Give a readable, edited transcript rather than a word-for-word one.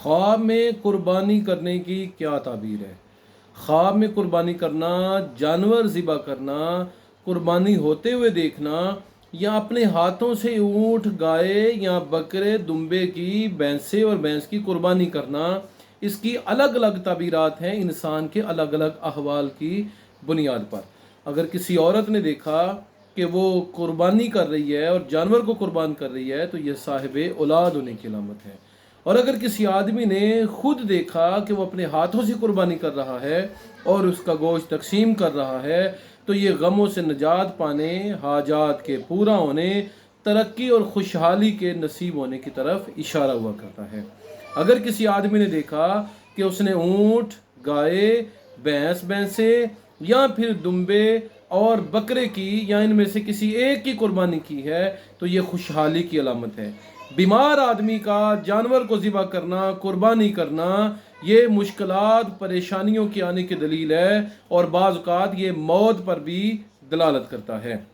خواب میں قربانی کرنے کی کیا تعبیر ہے؟ خواب میں قربانی کرنا، جانور ذبح کرنا، قربانی ہوتے ہوئے دیکھنا، یا اپنے ہاتھوں سے اونٹ، گائے یا بکرے، دمبے کی، بھینسے اور بھینس کی قربانی کرنا، اس کی الگ الگ تعبیرات ہیں انسان کے الگ الگ احوال کی بنیاد پر۔ اگر کسی عورت نے دیکھا کہ وہ قربانی کر رہی ہے اور جانور کو قربان کر رہی ہے تو یہ صاحب اولاد ہونے کی علامت ہے۔ اور اگر کسی آدمی نے خود دیکھا کہ وہ اپنے ہاتھوں سے قربانی کر رہا ہے اور اس کا گوشت تقسیم کر رہا ہے تو یہ غموں سے نجات پانے، حاجات کے پورا ہونے، ترقی اور خوشحالی کے نصیب ہونے کی طرف اشارہ ہوا کرتا ہے۔ اگر کسی آدمی نے دیکھا کہ اس نے اونٹ، گائے، بھینسے یا پھر دمبے اور بکرے کی یا ان میں سے کسی ایک کی قربانی کی ہے تو یہ خوشحالی کی علامت ہے۔ بیمار آدمی کا جانور کو ذبح کرنا، قربانی کرنا، یہ مشکلات، پریشانیوں کے آنے کی دلیل ہے اور بعض اوقات یہ موت پر بھی دلالت کرتا ہے۔